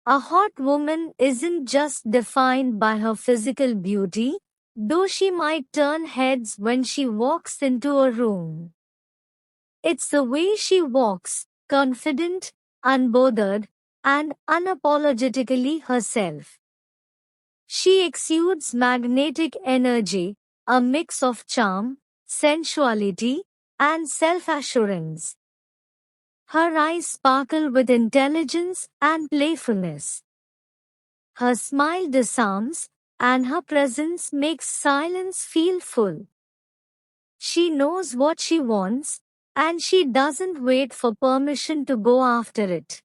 A hot woman isn't just defined by her physical beauty, though she might turn heads when she walks into a room. It's the way she walks, confident, unbothered, and unapologetically herself. She exudes magnetic energy, a mix of charm, sensuality, and self-assurance. Her eyes sparkle with intelligence and playfulness. Her smile disarms, and her presence makes silence feel full. She knows what she wants, and she doesn't wait for permission to go after it.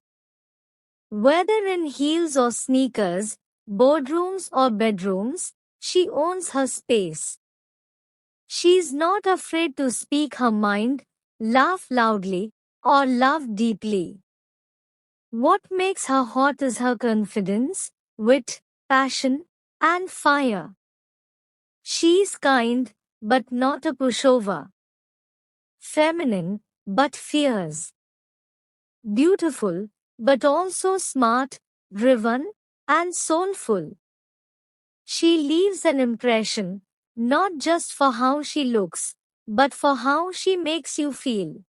Whether in heels or sneakers, boardrooms or bedrooms, she owns her space. She's not afraid to speak her mind, laugh loudly, or love deeply. What makes her hot is her confidence, wit, passion, and fire. She's kind, but not a pushover. Feminine, but fierce. Beautiful, but also smart, driven, and soulful. She leaves an impression, not just for how she looks, but for how she makes you feel.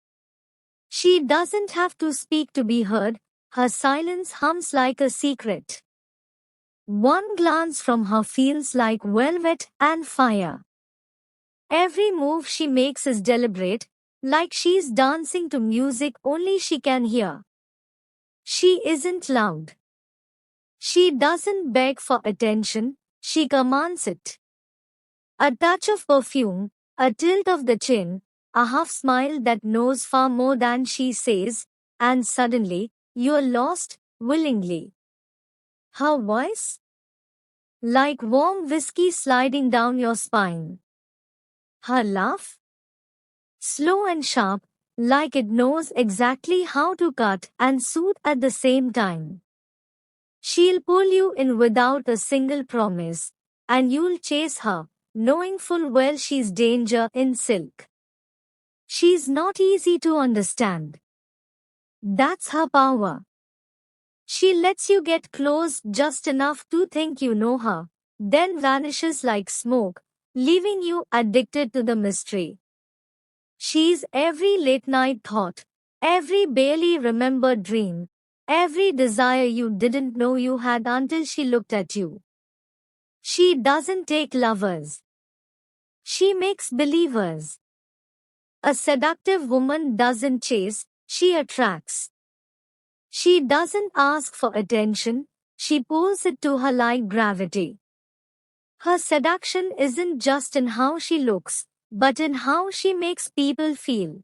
She doesn't have to speak to be heard, her silence hums like a secret. One glance from her feels like velvet and fire. Every move she makes is deliberate, like she's dancing to music only she can hear. She isn't loud. She doesn't beg for attention, she commands it. A touch of perfume, a tilt of the chin, a half smile that knows far more than she says, and suddenly, you're lost, willingly. Her voice? Like warm whiskey sliding down your spine. Her laugh? Slow and sharp, like it knows exactly how to cut and soothe at the same time. She'll pull you in without a single promise, and you'll chase her, knowing full well she's danger in silk. She's not easy to understand. That's her power. She lets you get close just enough to think you know her, then vanishes like smoke, leaving you addicted to the mystery. She's every late night thought, every barely remembered dream, every desire you didn't know you had until she looked at you. She doesn't take lovers. She makes believers. A seductive woman doesn't chase, she attracts. She doesn't ask for attention, she pulls it to her like gravity. Her seduction isn't just in how she looks, but in how she makes people feel.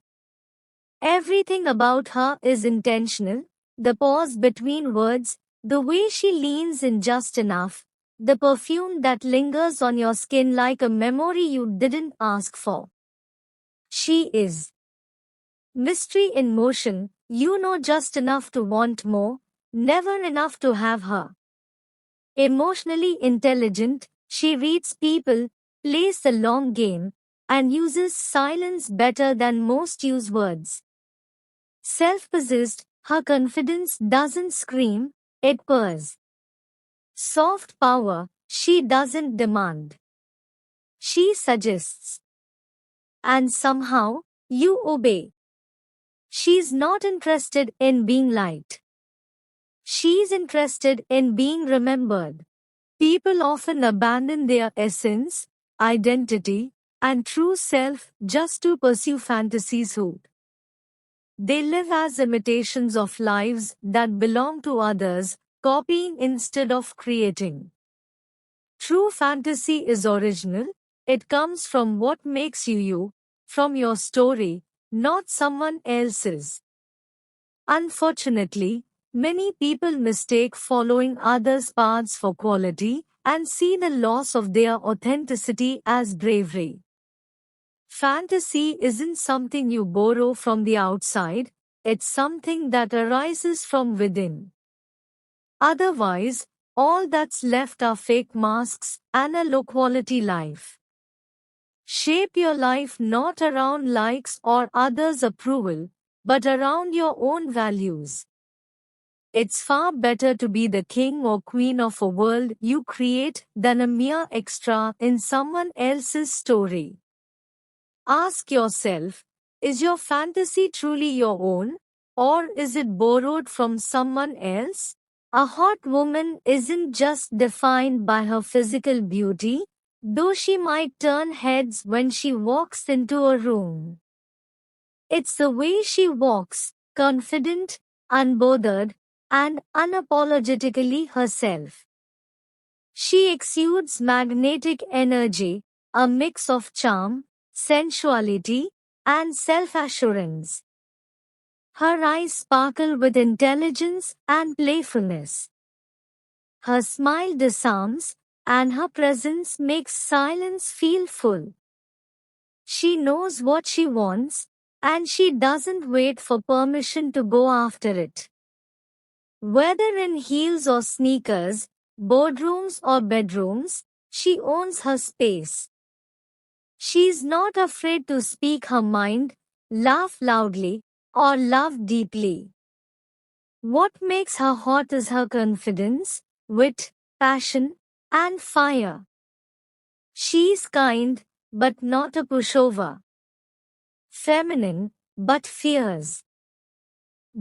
Everything about her is intentional, the pause between words, the way she leans in just enough, the perfume that lingers on your skin like a memory you didn't ask for. She is mystery in motion, you know just enough to want more, never enough to have her. Emotionally intelligent, she reads people, plays the long game, and uses silence better than most use words. Self-possessed, her confidence doesn't scream, it purrs. Soft power, she doesn't demand. She suggests. And somehow, you obey. She's not interested in being liked. She's interested in being remembered. People often abandon their essence, identity, and true self just to pursue fantasies who they live as imitations of lives that belong to others, copying instead of creating. True fantasy is original, it comes from what makes you you, from your story, not someone else's. Unfortunately, many people mistake following others' paths for quality and see the loss of their authenticity as bravery. Fantasy isn't something you borrow from the outside, it's something that arises from within. Otherwise, all that's left are fake masks and a low-quality life. Shape your life not around likes or others' approval, but around your own values. It's far better to be the king or queen of a world you create than a mere extra in someone else's story. Ask yourself, is your fantasy truly your own, or is it borrowed from someone else? A hot woman isn't just defined by her physical beauty, though she might turn heads when she walks into a room. It's the way she walks, confident, unbothered, and unapologetically herself. She exudes magnetic energy, a mix of charm, sensuality, and self-assurance. Her eyes sparkle with intelligence and playfulness. Her smile disarms, and her presence makes silence feel full. She knows what she wants, and she doesn't wait for permission to go after it. Whether in heels or sneakers, boardrooms or bedrooms, she owns her space. She's not afraid to speak her mind, laugh loudly, or love deeply. What makes her hot is her confidence, wit, passion, and fire. She's kind, but not a pushover. Feminine, but fierce.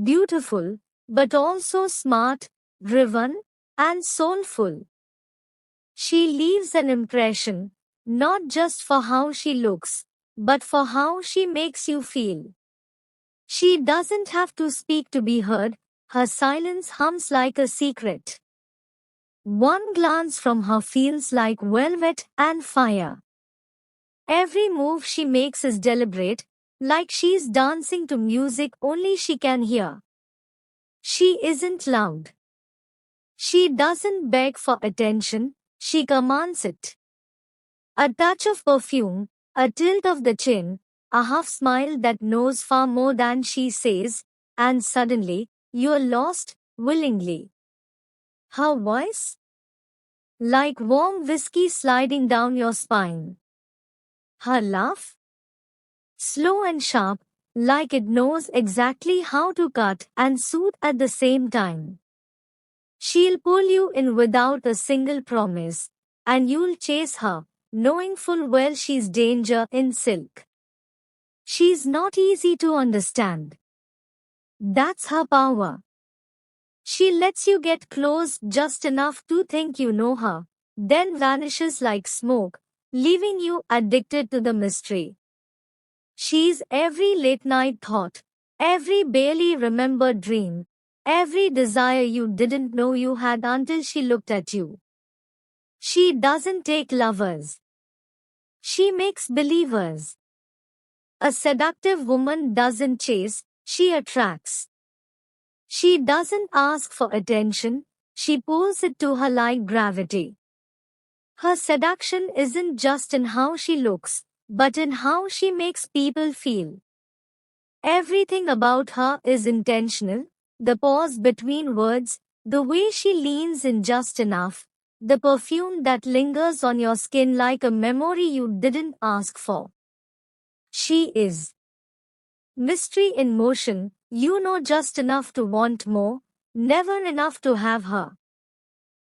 Beautiful, but also smart, driven, and soulful. She leaves an impression, not just for how she looks, but for how she makes you feel. She doesn't have to speak to be heard, her silence hums like a secret. One glance from her feels like velvet and fire. Every move she makes is deliberate, like she's dancing to music only she can hear. She isn't loud. She doesn't beg for attention, she commands it. A touch of perfume, a tilt of the chin, a half smile that knows far more than she says, and suddenly, you're lost, willingly. Her voice? Like warm whiskey sliding down your spine. Her laugh? Slow and sharp, like it knows exactly how to cut and soothe at the same time. She'll pull you in without a single promise, and you'll chase her, knowing full well she's danger in silk. She's not easy to understand. That's her power. She lets you get close just enough to think you know her, then vanishes like smoke, leaving you addicted to the mystery. She's every late night thought, every barely remembered dream, every desire you didn't know you had until she looked at you. She doesn't take lovers. She makes believers. A seductive woman doesn't chase, she attracts. She doesn't ask for attention, she pulls it to her like gravity. Her seduction isn't just in how she looks, but in how she makes people feel. Everything about her is intentional, the pause between words, the way she leans in just enough, the perfume that lingers on your skin like a memory you didn't ask for. She is mystery in motion, you know just enough to want more, never enough to have her.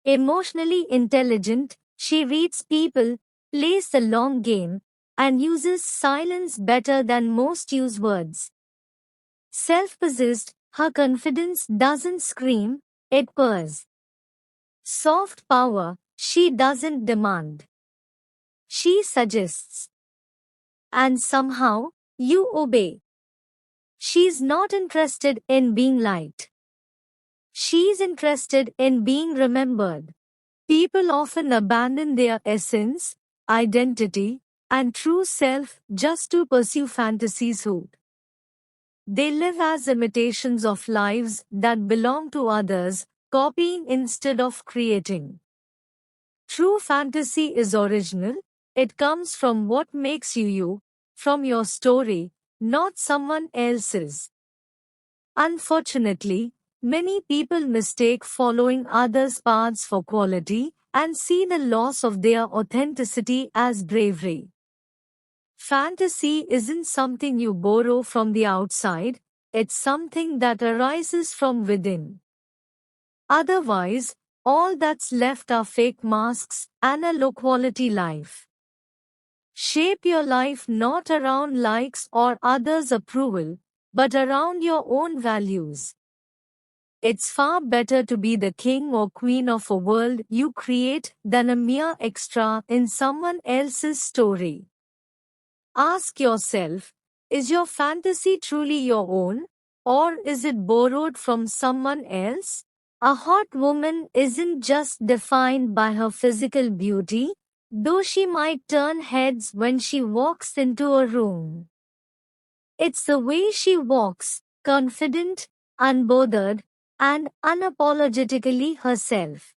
Emotionally intelligent, she reads people, plays the long game, and uses silence better than most use words. Self-possessed, her confidence doesn't scream, it purrs. Soft power, she doesn't demand. She suggests. And somehow, you obey. She's not interested in being liked. She's interested in being remembered. People often abandon their essence, identity, and true self just to pursue fantasies who they live as imitations of lives that belong to others, copying instead of creating. True fantasy is original, it comes from what makes you you, from your story, not someone else's. Unfortunately, many people mistake following others' paths for quality and see the loss of their authenticity as bravery. Fantasy isn't something you borrow from the outside, it's something that arises from within. Otherwise, all that's left are fake masks and a low-quality life. Shape your life not around likes or others' approval, but around your own values. It's far better to be the king or queen of a world you create than a mere extra in someone else's story. Ask yourself, is your fantasy truly your own, or is it borrowed from someone else? A hot woman isn't just defined by her physical beauty, though she might turn heads when she walks into a room. It's the way she walks, confident, unbothered, and unapologetically herself.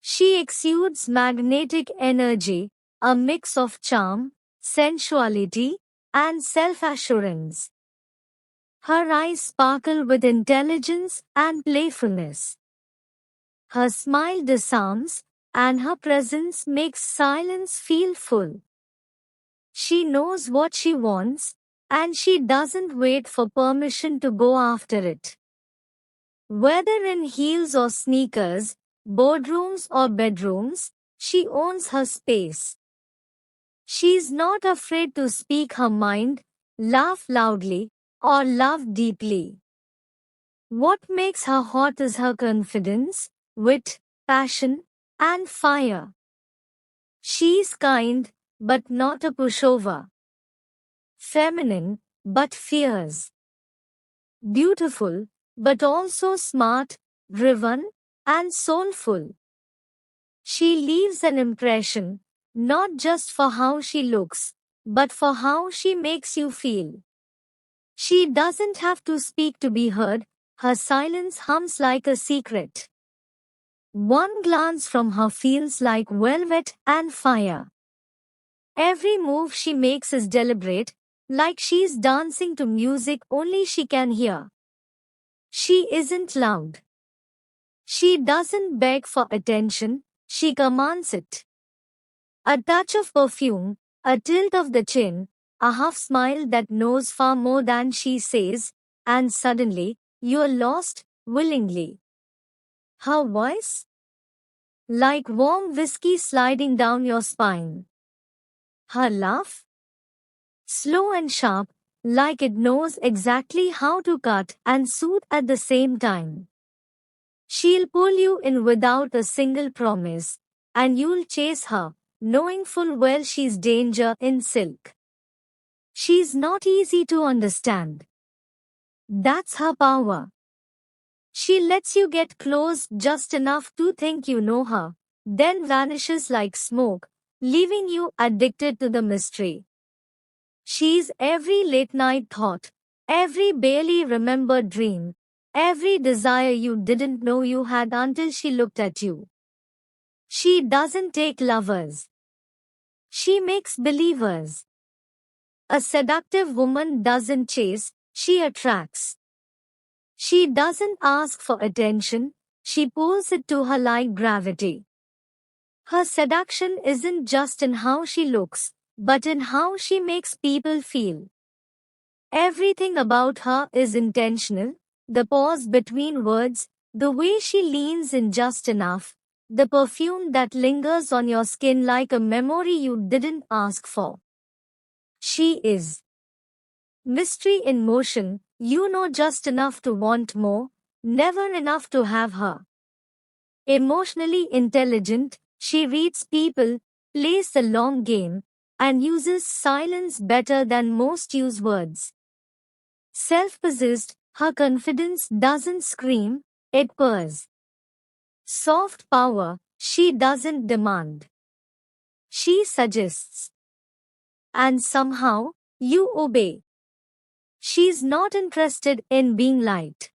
She exudes magnetic energy, a mix of charm, sensuality, and self-assurance. Her eyes sparkle with intelligence and playfulness. Her smile disarms, and her presence makes silence feel full. She knows what she wants, and she doesn't wait for permission to go after it. Whether in heels or sneakers, boardrooms or bedrooms, she owns her space. She's not afraid to speak her mind, laugh loudly, or love deeply. What makes her hot is her confidence, wit, passion, and fire. She's kind, but not a pushover. Feminine, but fierce. Beautiful, but also smart, driven, and soulful. She leaves an impression, not just for how she looks, but for how she makes you feel. She doesn't have to speak to be heard, her silence hums like a secret. One glance from her feels like velvet and fire. Every move she makes is deliberate, like she's dancing to music only she can hear. She isn't loud. She doesn't beg for attention, she commands it. A touch of perfume, a tilt of the chin, a half smile that knows far more than she says, and suddenly, you're lost, willingly. Her voice? Like warm whiskey sliding down your spine. Her laugh? Slow and sharp, like it knows exactly how to cut and soothe at the same time. She'll pull you in without a single promise, and you'll chase her, knowing full well she's danger in silk. She's not easy to understand. That's her power. She lets you get close just enough to think you know her, then vanishes like smoke, leaving you addicted to the mystery. She's every late night thought, every barely remembered dream, every desire you didn't know you had until she looked at you. She doesn't take lovers. She makes believers. A seductive woman doesn't chase, she attracts. She doesn't ask for attention, she pulls it to her like gravity. Her seduction isn't just in how she looks, but in how she makes people feel. Everything about her is intentional, the pause between words, the way she leans in just enough, the perfume that lingers on your skin like a memory you didn't ask for. She is mystery in motion, you know just enough to want more, never enough to have her. Emotionally intelligent, she reads people, plays the long game, and uses silence better than most use words. Self-possessed, her confidence doesn't scream, it purrs. Soft power, she doesn't demand. She suggests. And somehow, you obey. She's not interested in being liked.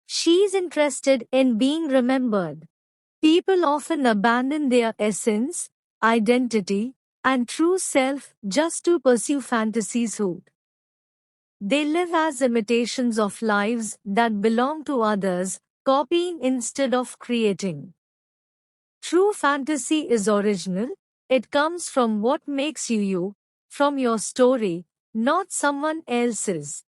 She's interested in being remembered. People often abandon their essence, identity, and true self just to pursue fantasies. They live as imitations of lives that belong to others, copying instead of creating. True fantasy is original, it comes from what makes you you, from your story, not someone else's.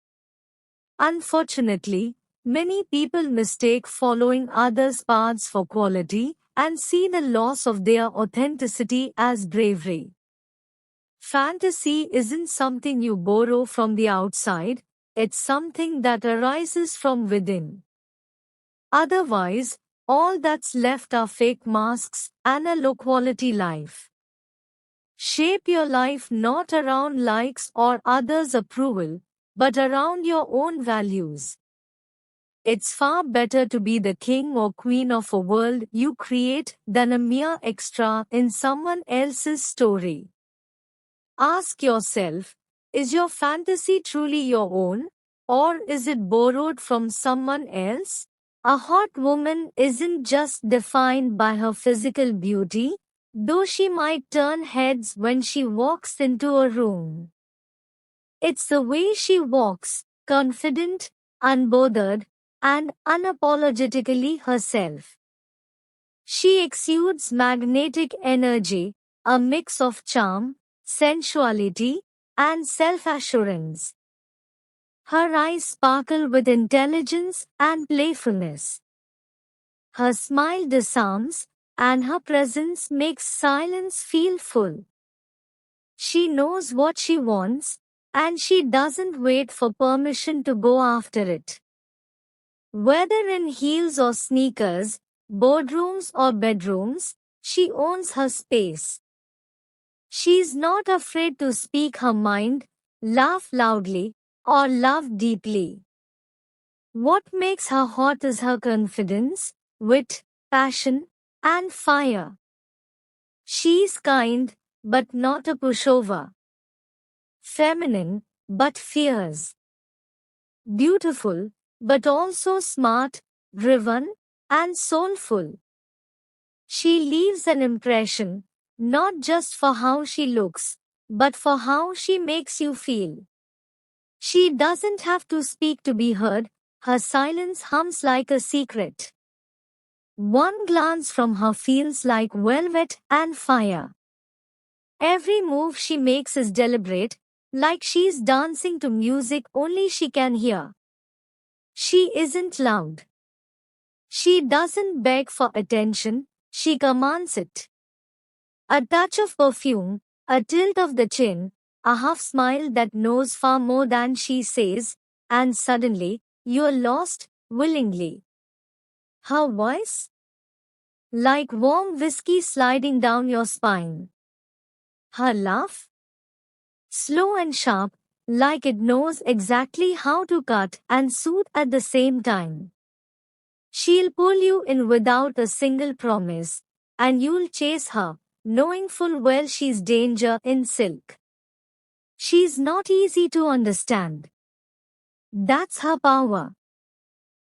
Unfortunately, Many people mistake following others' paths for quality and see the loss of their authenticity as bravery. Fantasy isn't something you borrow from the outside, it's something that arises from within. Otherwise, all that's left are fake masks and a low-quality life. Shape your life not around likes or others' approval, but around your own values. It's far better to be the king or queen of a world you create than a mere extra in someone else's story. Ask yourself, is your fantasy truly your own, or is it borrowed from someone else? A hot woman isn't just defined by her physical beauty, though she might turn heads when she walks into a room. It's the way she walks, confident, unbothered, and unapologetically herself. She exudes magnetic energy, a mix of charm, sensuality, and self-assurance. Her eyes sparkle with intelligence and playfulness. Her smile disarms, and her presence makes silence feel full. She knows what she wants, and she doesn't wait for permission to go after it. Whether in heels or sneakers, boardrooms or bedrooms, she owns her space. She's not afraid to speak her mind, laugh loudly, or love deeply. What makes her hot is her confidence, wit, passion, and fire. She's kind, but not a pushover. Feminine, but fierce. Beautiful, but also smart, driven, and soulful. She leaves an impression, not just for how she looks, but for how she makes you feel. She doesn't have to speak to be heard, her silence hums like a secret. One glance from her feels like velvet and fire. Every move she makes is deliberate, like she's dancing to music only she can hear. She isn't loud. She doesn't beg for attention, she commands it. A touch of perfume, a tilt of the chin, a half smile that knows far more than she says, and suddenly, you're lost, willingly. Her voice? Like warm whiskey sliding down your spine. Her laugh? Slow and sharp, like it knows exactly how to cut and soothe at the same time. She'll pull you in without a single promise, and you'll chase her, knowing full well she's danger in silk. She's not easy to understand. That's her power.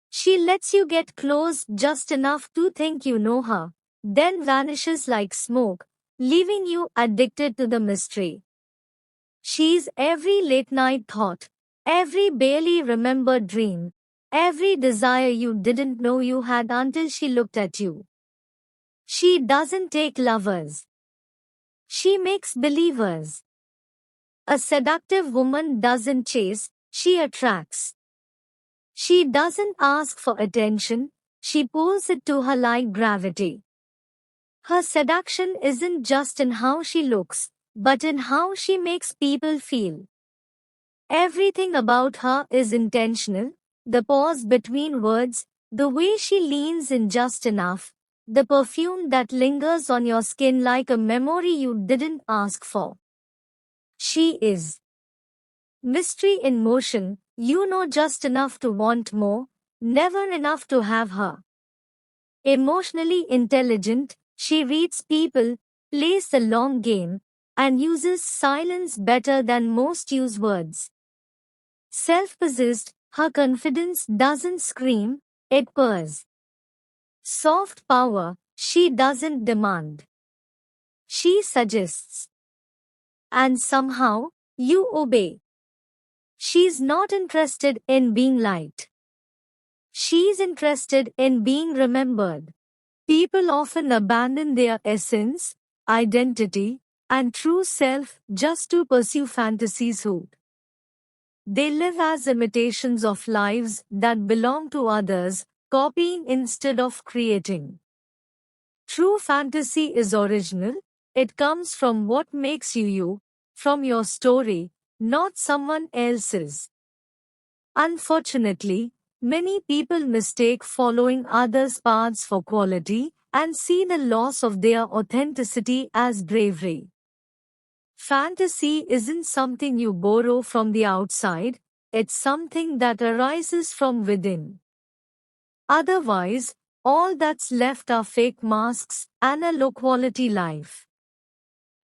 She lets you get close just enough to think you know her, then vanishes like smoke, leaving you addicted to the mystery. She's every late night thought, every barely remembered dream, every desire you didn't know you had until she looked at you. She doesn't take lovers. She makes believers. A seductive woman doesn't chase, she attracts. She doesn't ask for attention, she pulls it to her like gravity. Her seduction isn't just in how she looks, but in how she makes people feel. Everything about her is intentional, the pause between words, the way she leans in just enough, the perfume that lingers on your skin like a memory you didn't ask for. She is mystery in motion, you know just enough to want more, never enough to have her. Emotionally intelligent, she reads people, plays the long game, and uses silence better than most use words. Self-possessed, her confidence doesn't scream, it purrs. Soft power, she doesn't demand. She suggests. And somehow, you obey. She's not interested in being liked. She's interested in being remembered. People often abandon their essence, identity, and true self just to pursue fantasies hood. They live as imitations of lives that belong to others, copying instead of creating. True fantasy is original. It comes from what makes you you, from your story, not someone else's. Unfortunately, many people mistake following others' paths for quality and see the loss of their authenticity as bravery. Fantasy isn't something you borrow from the outside, it's something that arises from within. Otherwise, all that's left are fake masks and a low quality life.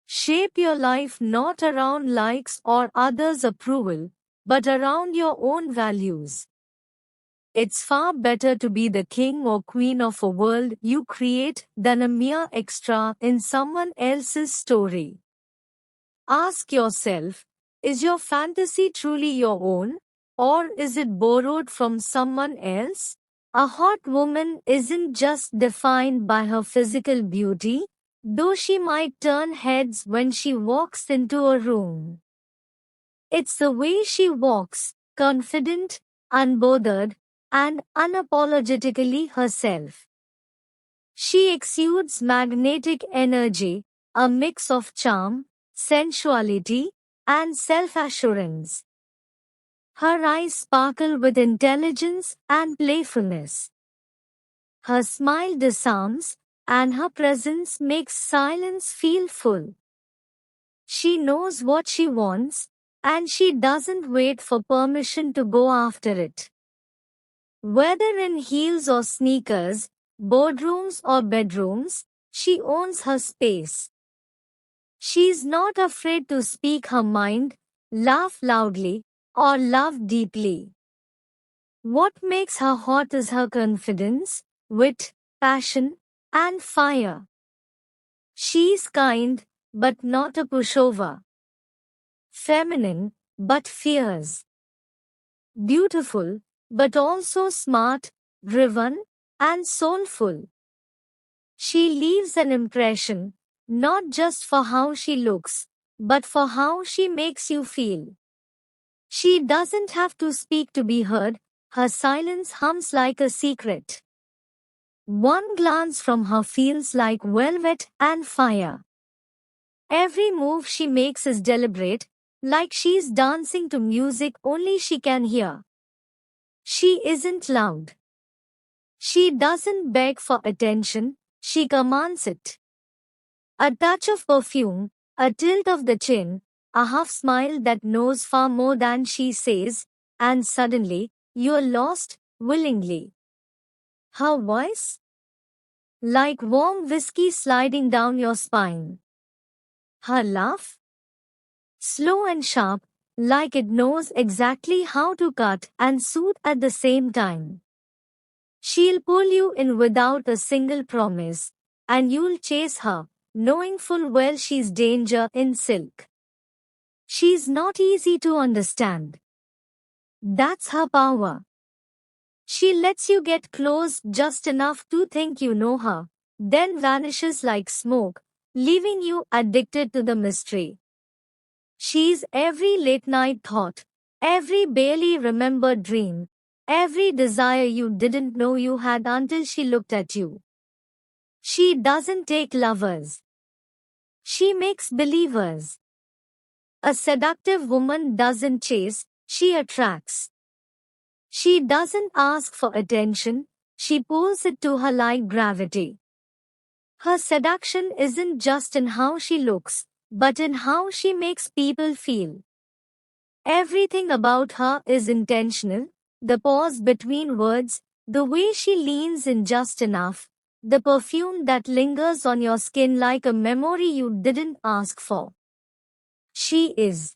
Shape your life not around likes or others' approval, but around your own values. It's far better to be the king or queen of a world you create than a mere extra in someone else's story. Ask yourself, is your fantasy truly your own, or is it borrowed from someone else? A hot woman isn't just defined by her physical beauty, though she might turn heads when she walks into a room. It's the way she walks, confident, unbothered, and unapologetically herself. She exudes magnetic energy, a mix of charm, sensuality, and self-assurance. Her eyes sparkle with intelligence and playfulness. Her smile disarms, and her presence makes silence feel full. She knows what she wants, and she doesn't wait for permission to go after it. Whether in heels or sneakers, boardrooms or bedrooms, she owns her space. She's not afraid to speak her mind, laugh loudly, or love deeply. What makes her hot is her confidence, wit, passion, and fire. She's kind, but not a pushover. Feminine, but fierce. Beautiful, but also smart, driven, and soulful. She leaves an impression, not just for how she looks, but for how she makes you feel. She doesn't have to speak to be heard, her silence hums like a secret. One glance from her feels like velvet and fire. Every move she makes is deliberate, like she's dancing to music only she can hear. She isn't loud. She doesn't beg for attention, she commands it. A touch of perfume, a tilt of the chin, a half smile that knows far more than she says, and suddenly, you're lost, willingly. Her voice? Like warm whiskey sliding down your spine. Her laugh? Slow and sharp, like it knows exactly how to cut and soothe at the same time. She'll pull you in without a single promise, and you'll chase her, knowing full well she's danger in silk. She's not easy to understand. That's her power. She lets you get close just enough to think you know her, then vanishes like smoke, leaving you addicted to the mystery. She's every late night thought, every barely remembered dream, every desire you didn't know you had until she looked at you. She doesn't take lovers. She makes believers. A seductive woman doesn't chase, she attracts. She doesn't ask for attention, she pulls it to her like gravity. Her seduction isn't just in how she looks, but in how she makes people feel. Everything about her is intentional, the pause between words, the way she leans in just enough, the perfume that lingers on your skin like a memory you didn't ask for. She is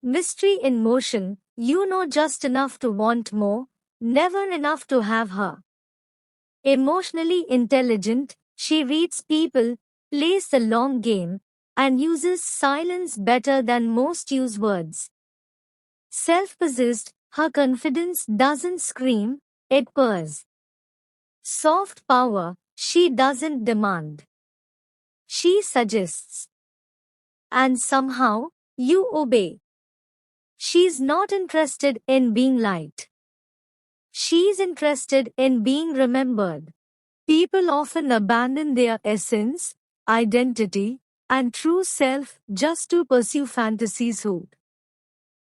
mystery in motion, you know just enough to want more, never enough to have her. Emotionally intelligent, she reads people, plays the long game, and uses silence better than most use words. Self-possessed, her confidence doesn't scream, it purrs. Soft power, she doesn't demand. She suggests. And somehow, you obey. She's not interested in being liked. She's interested in being remembered. People often abandon their essence, identity, and true self just to pursue fantasies who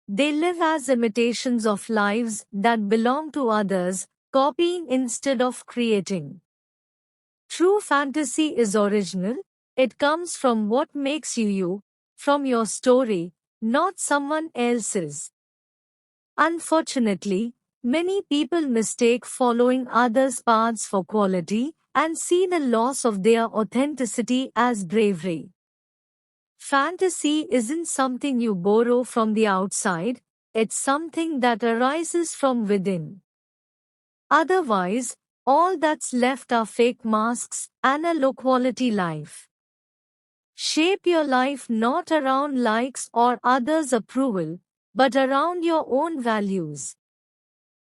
they live as imitations of lives that belong to others, copying instead of creating. True fantasy is original. It comes from what makes you you, from your story, not someone else's. Unfortunately, many people mistake following others' paths for quality and see the loss of their authenticity as bravery. Fantasy isn't something you borrow from the outside, it's something that arises from within. Otherwise, all that's left are fake masks and a low quality life. Shape your life not around likes or others' approval, but around your own values.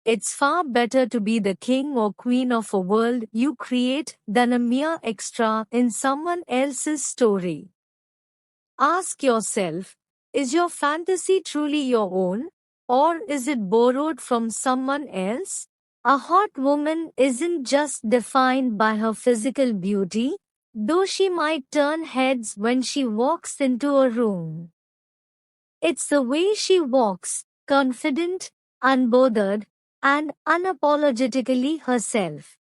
It's far better to be the king or queen of a world you create than a mere extra in someone else's story. Ask yourself, is your fantasy truly your own, or is it borrowed from someone else? A hot woman isn't just defined by her physical beauty, though she might turn heads when she walks into a room. It's the way she walks, confident, unbothered, and unapologetically herself.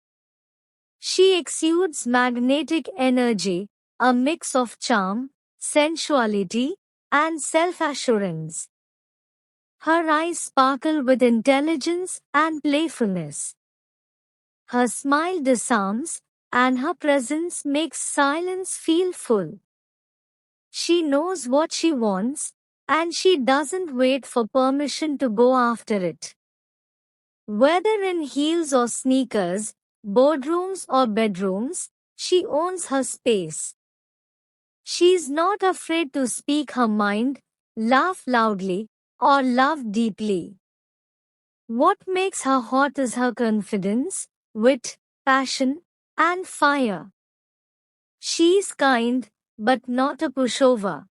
She exudes magnetic energy, a mix of charm, sensuality, and self-assurance. Her eyes sparkle with intelligence and playfulness. Her smile disarms, and her presence makes silence feel full. She knows what she wants, and she doesn't wait for permission to go after it. Whether in heels or sneakers, boardrooms or bedrooms, she owns her space. She's not afraid to speak her mind, laugh loudly, or love deeply. What makes her hot is her confidence, wit, passion, and fire. She's kind, but not a pushover.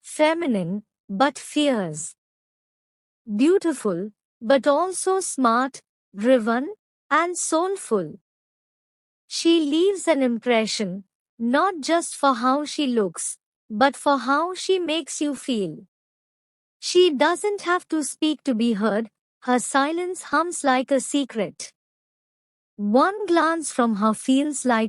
Feminine, but fierce. Beautiful, but also smart, driven, and soulful. She leaves an impression, not just for how she looks, but for how she makes you feel. She doesn't have to speak to be heard, her silence hums like a secret. One glance from her feels like